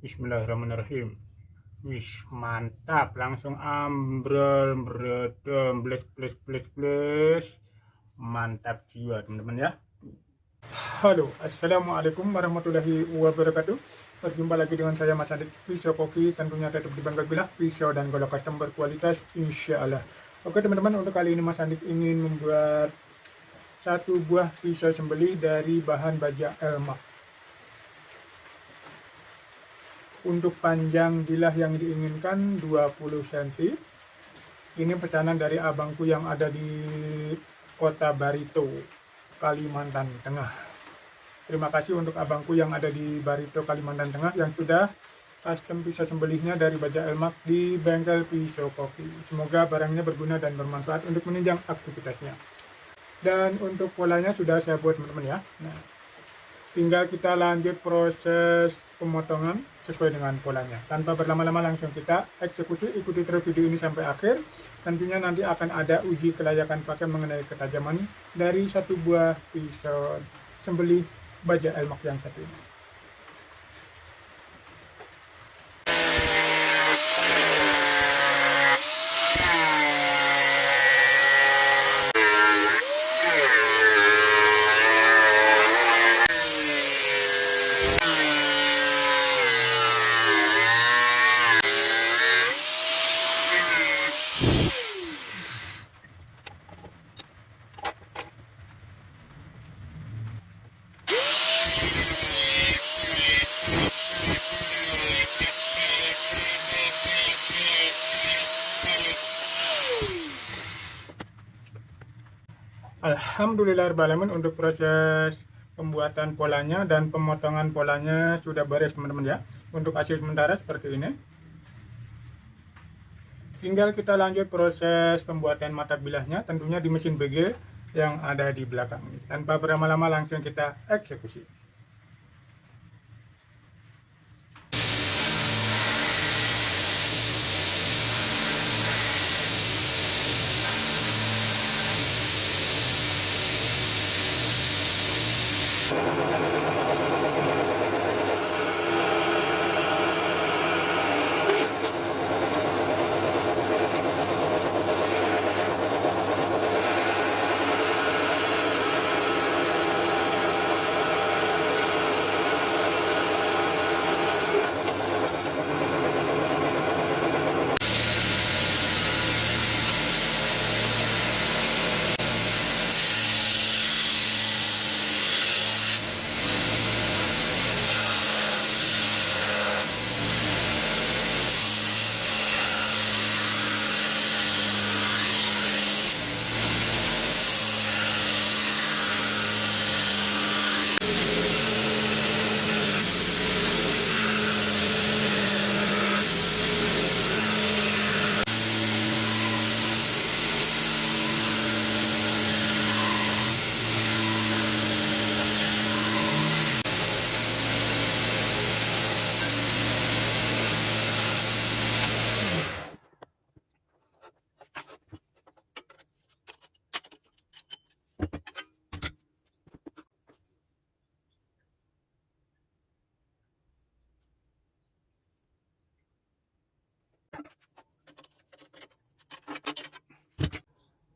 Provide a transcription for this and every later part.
Bismillahirrahmanirrahim. Wis mantap, langsung ambrol, meredom, bles. Mantap jiwa teman-teman ya. Halo, assalamualaikum warahmatullahi wabarakatuh. Berjumpa lagi dengan saya Mas Adit. Pisau koki tentunya tetap di Bangka Bilah, pisau dan golok custom berkualitas insya Allah. Oke teman-teman, untuk kali ini Mas Adit ingin membuat satu buah pisau sembelih dari bahan baja elmak. Untuk panjang bilah yang diinginkan 20 cm. Ini pesanan dari abangku yang ada di Kota Barito, Kalimantan Tengah. Terima kasih untuk abangku yang ada di Barito, Kalimantan Tengah yang sudah custom pisau sembelihnya dari baja elmak di bengkel pisau koki. Semoga barangnya berguna dan bermanfaat untuk menunjang aktivitasnya. Dan untuk polanya sudah saya buat teman-teman ya. Nah, tinggal kita lanjut proses pemotongan sesuai dengan polanya. Tanpa berlama-lama langsung kita eksekusi, ikuti terus video ini sampai akhir. Tentunya nanti akan ada uji kelayakan pakai mengenai ketajaman dari satu buah pisau sembelih baja elmak yang satu ini. Alhamdulillahirrahmanirrahim, untuk proses pembuatan polanya dan pemotongan polanya sudah beres teman-teman ya. Untuk hasil sementara seperti ini. Tinggal kita lanjut proses pembuatan mata bilahnya tentunya di mesin BG yang ada di belakang ini. Tanpa berlama-lama langsung kita eksekusi.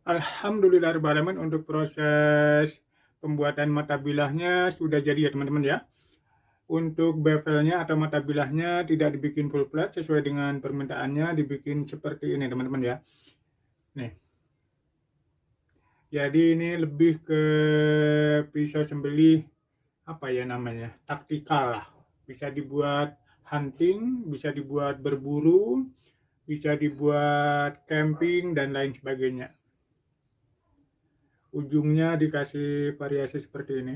Alhamdulillahirrahmanirrahim, untuk proses pembuatan mata bilahnya sudah jadi ya teman-teman ya. Untuk bevelnya atau mata bilahnya tidak dibikin full flat, sesuai dengan permintaannya dibikin seperti ini teman-teman ya. Nih. Jadi ini lebih ke pisau sembelih apa ya namanya? Taktikal lah. Bisa dibuat hunting, bisa dibuat berburu, bisa dibuat camping dan lain sebagainya. Ujungnya dikasih variasi seperti ini.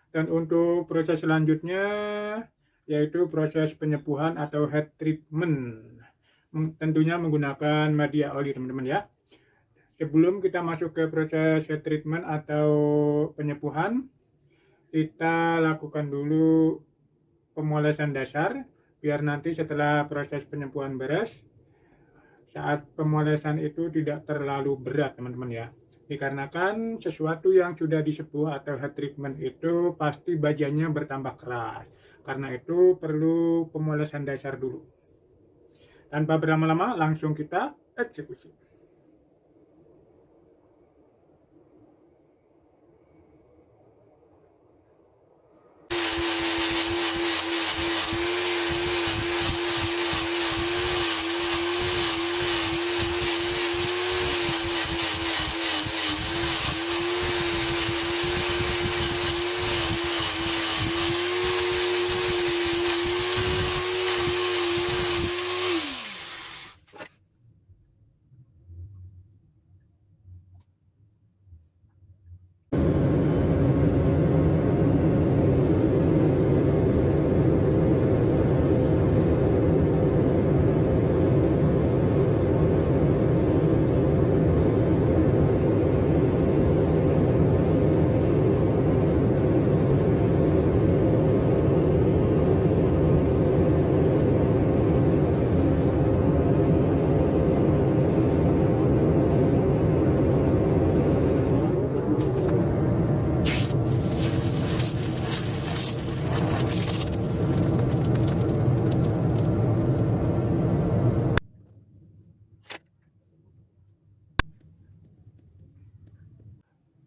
Dan untuk proses selanjutnya yaitu proses penyepuhan atau head treatment. Tentunya menggunakan media oli teman-teman ya. Sebelum kita masuk ke proses head treatment atau penyepuhan, kita lakukan dulu pemolesan dasar biar nanti setelah proses penyepuhan beres, saat pemolesan itu tidak terlalu berat teman-teman ya. Dikarenakan sesuatu yang sudah disepuh atau heat treatment itu pasti bajannya bertambah keras. Karena itu perlu pemolesan dasar dulu. Tanpa berlama-lama langsung kita eksekusi.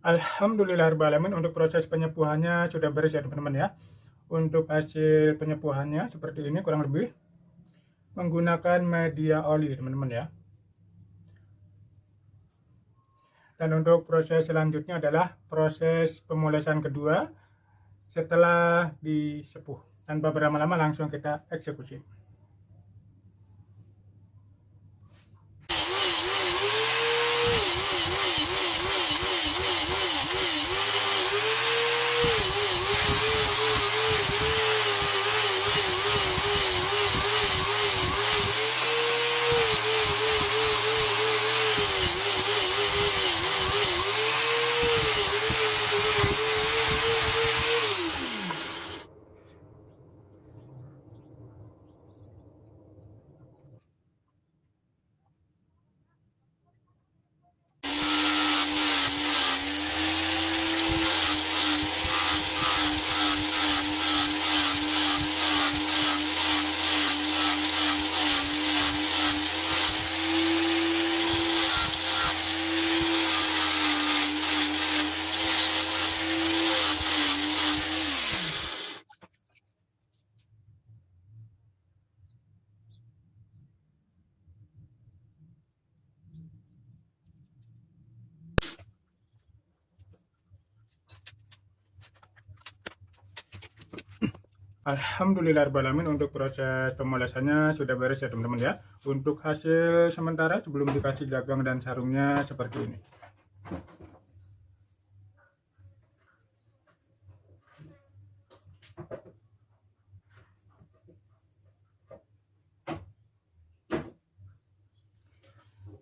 Alhamdulillahirrahmanirrahim, untuk proses penyepuhannya sudah beres ya teman-teman ya. Untuk hasil penyepuhannya seperti ini kurang lebih, menggunakan media oli teman-teman ya. Dan untuk proses selanjutnya adalah proses pemolesan kedua setelah disepuh. Tanpa berlama-lama langsung kita eksekusi. Alhamdulillahirrahmanirrahim, untuk proses pemolesannya sudah beres ya teman-teman ya. Untuk hasil sementara sebelum dikasih gagang dan sarungnya seperti ini.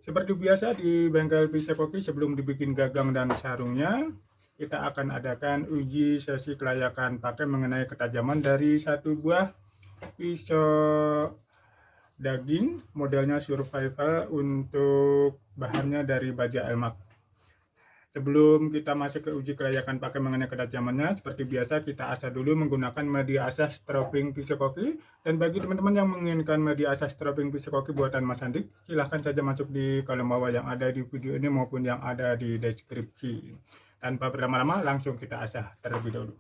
Seperti biasa di bengkel pisau koki, sebelum dibikin gagang dan sarungnya, kita akan adakan uji sesi kelayakan pakai mengenai ketajaman dari satu buah pisau daging modelnya survival untuk bahannya dari baja Elmax. Sebelum kita masuk ke uji kelayakan pakai mengenai ketajamannya, seperti biasa kita asah dulu menggunakan media asah stropping pisau koki. Dan bagi teman-teman yang menginginkan media asah stropping pisau koki buatan Mas Andi, silahkan saja masuk di kolom bawah yang ada di video ini maupun yang ada di deskripsi. Tanpa berlama-lama langsung kita asah terlebih dahulu.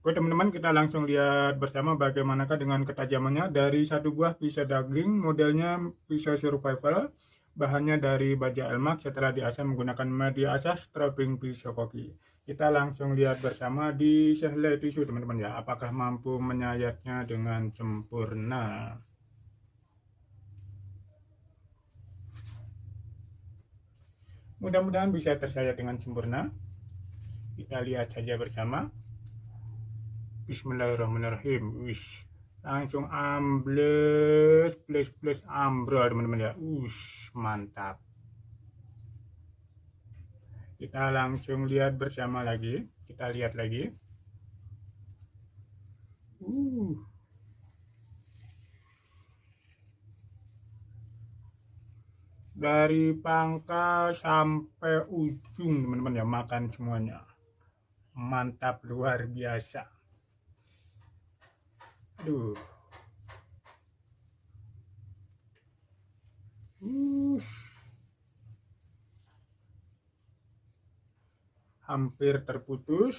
Oke teman-teman, kita langsung lihat bersama bagaimanakah dengan ketajamannya dari satu buah pisau daging modelnya pisau survival Bahannya dari baja elmak setelah diasah menggunakan media asah strapping pisau koki. Kita langsung lihat bersama di sehelai tisu teman-teman ya, apakah mampu menyayatnya dengan sempurna. Mudah-mudahan bisa tersayat dengan sempurna. Kita lihat saja bersama. Bismillahirrahmanirrahim. Wish. Langsung ambles plus ambrol teman-teman ya. Mantap. Kita langsung lihat bersama lagi. Kita lihat lagi. Dari pangkal sampai ujung teman-teman ya, makan semuanya. Mantap luar biasa. Aduh. Hampir terputus.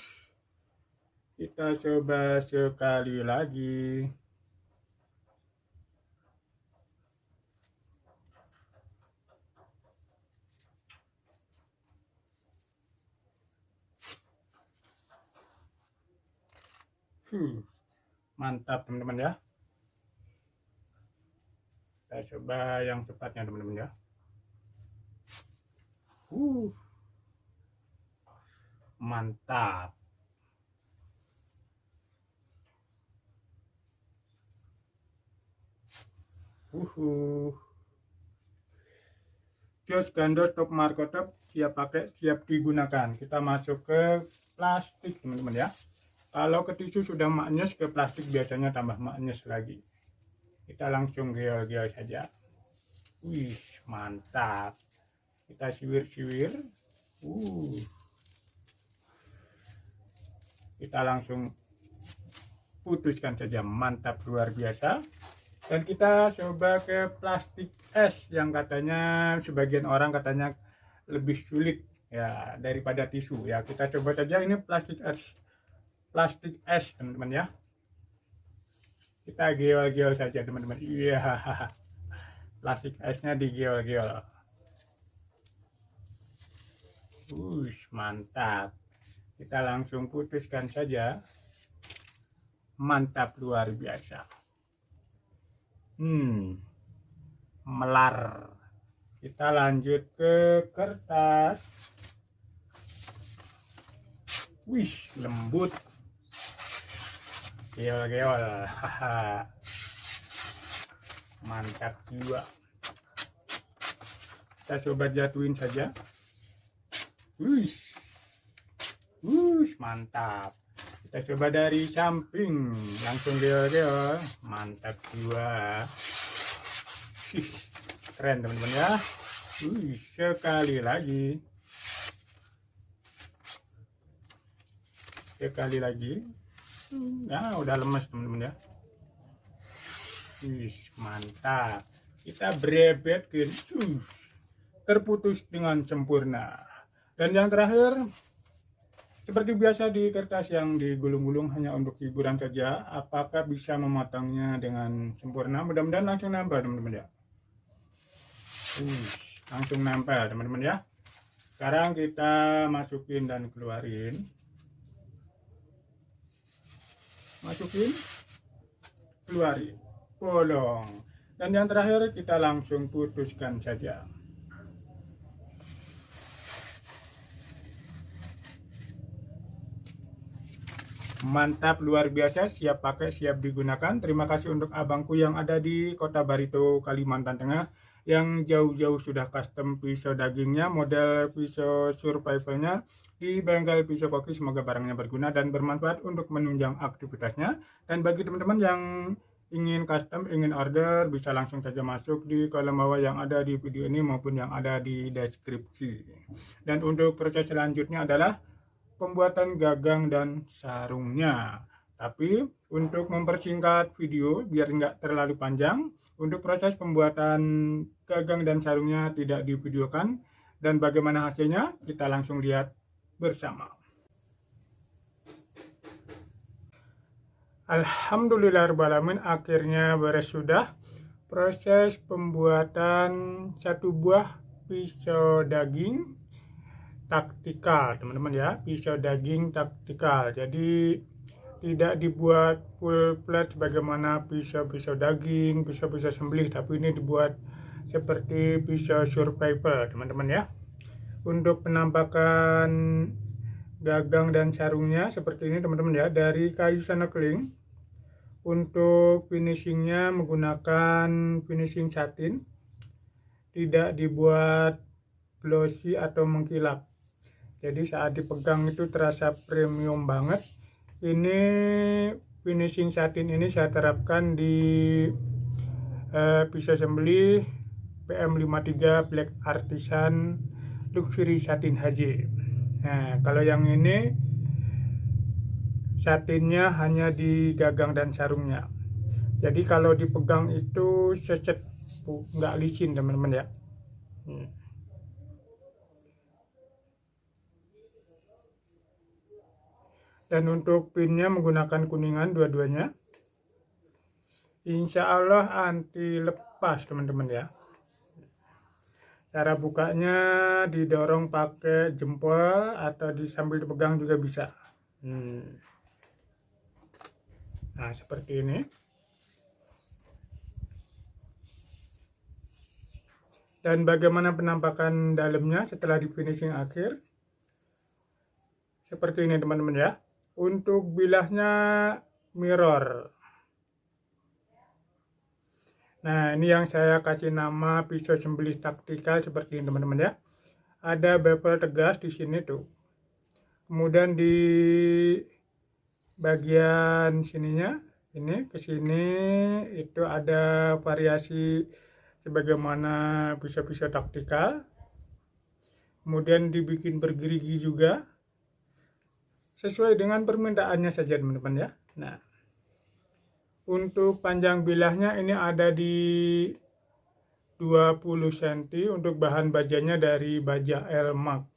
Kita coba sekali lagi. Mantap teman-teman ya. Kita coba yang cepatnya teman-teman ya. Mantap. Jos gandos top marco top siap pakai, siap digunakan. Kita masuk ke plastik teman-teman ya. Kalau ke tisu sudah maknyes, ke plastik biasanya tambah maknyes lagi. Kita langsung geol-geol saja. Wih, mantap. Kita siwir-siwir. Kita langsung putuskan saja. Mantap luar biasa. Dan kita coba ke plastik es yang katanya sebagian orang katanya lebih sulit ya daripada tisu ya. Kita coba saja ini plastik es teman-teman ya. Kita geol-geol saja teman-teman. Iya. Plastik esnya digeol-geol. Mantap. Kita langsung putuskan saja. Mantap luar biasa. Melar. Kita lanjut ke kertas. Wih, lembut. Geol-geol. Mantap juga. Kita coba jatuhin saja. Wih, mantap. Kita coba dari samping, langsung geol-geol. Mantap juga. Keren teman-teman ya. Sekali lagi. Sekali lagi. Nah, udah lemes teman-teman ya. Mantap. Kita brebetkan. Terputus dengan sempurna. Dan yang terakhir, seperti biasa di kertas yang digulung-gulung hanya untuk hiburan saja, apakah bisa memotongnya dengan sempurna? Mudah-mudahan langsung nempel teman-teman ya. Langsung nempel teman-teman ya. Sekarang kita masukin dan keluarin. Masukin, keluarin, bolong. Dan yang terakhir kita langsung putuskan saja. Mantap luar biasa, siap pakai, siap digunakan. Terima kasih untuk abangku yang ada di Kota Barito, Kalimantan Tengah, yang jauh-jauh sudah custom pisau dagingnya, model pisau survivalnya di bengkel pisau koki. Semoga barangnya berguna dan bermanfaat untuk menunjang aktivitasnya. Dan bagi teman-teman yang ingin custom, ingin order, bisa langsung saja masuk di kolom bawah yang ada di video ini maupun yang ada di deskripsi. Dan untuk proses selanjutnya adalah pembuatan gagang dan sarungnya. Tapi untuk mempersingkat video biar nggak terlalu panjang, untuk proses pembuatan gagang dan sarungnya tidak divideokan. Dan bagaimana hasilnya kita langsung lihat bersama. Alhamdulillahirrahmanirrahim, akhirnya beres sudah. Proses pembuatan satu buah pisau daging taktikal, teman-teman ya, pisau daging taktikal. Jadi tidak dibuat full flat sebagaimana pisau-pisau daging, pisau-pisau sembelih, tapi ini dibuat seperti pisau survival, teman-teman ya. Untuk penampakan gagang dan sarungnya seperti ini, teman-teman ya, dari kayu sanakling. Untuk finishingnya menggunakan finishing satin, tidak dibuat glossy atau mengkilap. Jadi saat dipegang itu terasa premium banget. Ini finishing satin ini saya terapkan di pisau sembelih PM53 Black Artisan Luxury Satin HJ. Nah, kalau yang ini satinnya hanya di gagang dan sarungnya. Jadi kalau dipegang itu secet, nggak licin teman-teman ya. Dan untuk pinnya menggunakan kuningan dua-duanya. Insya Allah anti lepas teman-teman ya. Cara bukanya didorong pakai jempol atau sambil dipegang juga bisa. Nah, seperti ini. Dan bagaimana penampakan dalamnya setelah di finishing akhir? Seperti ini teman-teman ya. Untuk bilahnya mirror. Nah, ini yang saya kasih nama pisau sembelih taktikal seperti ini teman-teman ya. Ada bevel tegas di sini tuh. Kemudian di bagian sininya, ini ke sini itu ada variasi sebagaimana pisau-pisau taktikal. Kemudian dibikin bergerigi juga. Sesuai dengan permintaannya saja teman-teman ya. Nah, untuk panjang bilahnya ini ada di 20 cm. Untuk bahan bajanya dari baja Elmax.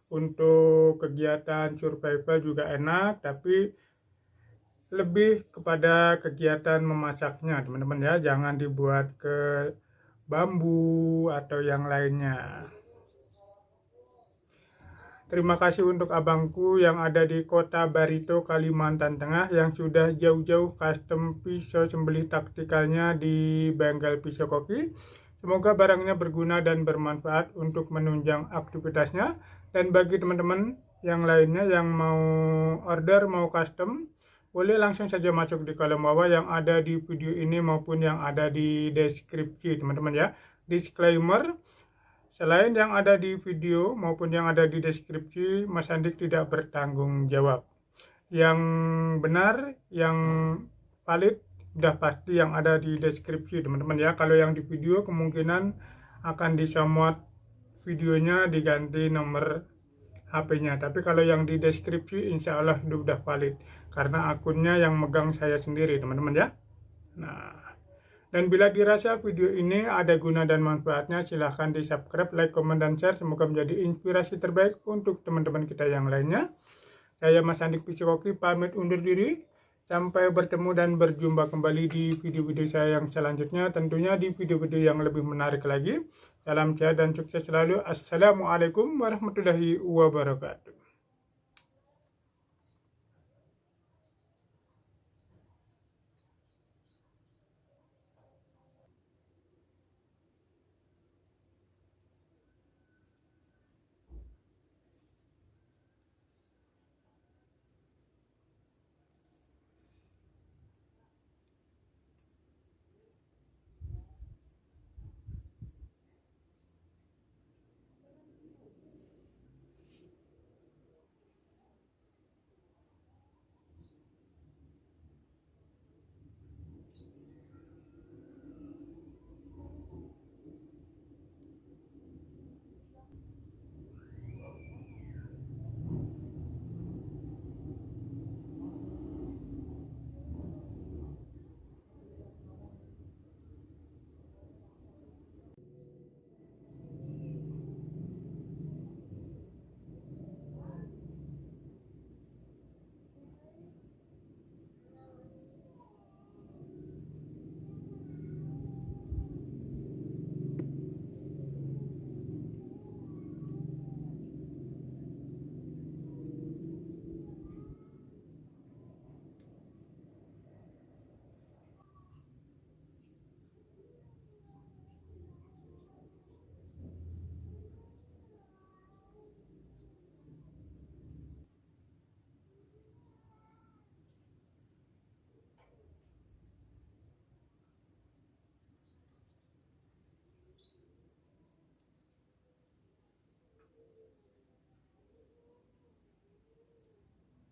Untuk kegiatan survival juga enak, tapi lebih kepada kegiatan memasaknya teman-teman ya. Jangan dibuat ke bambu atau yang lainnya. Terima kasih untuk abangku yang ada di Kota Barito, Kalimantan Tengah, yang sudah jauh-jauh custom pisau sembelih taktikalnya di bengkel pisau koki. Semoga barangnya berguna dan bermanfaat untuk menunjang aktivitasnya. Dan bagi teman-teman yang lainnya yang mau order, mau custom, boleh langsung saja masuk di kolom bawah yang ada di video ini maupun yang ada di deskripsi teman-teman ya. Disclaimer, selain yang ada di video maupun yang ada di deskripsi, Mas Andik tidak bertanggung jawab. Yang benar, yang valid, udah pasti yang ada di deskripsi teman-teman ya. Kalau yang di video kemungkinan akan disamot videonya, diganti nomor HP-nya. Tapi kalau yang di deskripsi insya Allah udah valid. Karena akunnya yang megang saya sendiri teman-teman ya. Nah, dan bila dirasa video ini ada guna dan manfaatnya, silahkan di subscribe, like, komen, dan share. Semoga menjadi inspirasi terbaik untuk teman-teman kita yang lainnya. Saya Mas Andik Pisau Koki pamit undur diri. Sampai bertemu dan berjumpa kembali di video-video saya yang selanjutnya. Tentunya di video-video yang lebih menarik lagi. Salam sehat dan sukses selalu. Assalamualaikum warahmatullahi wabarakatuh.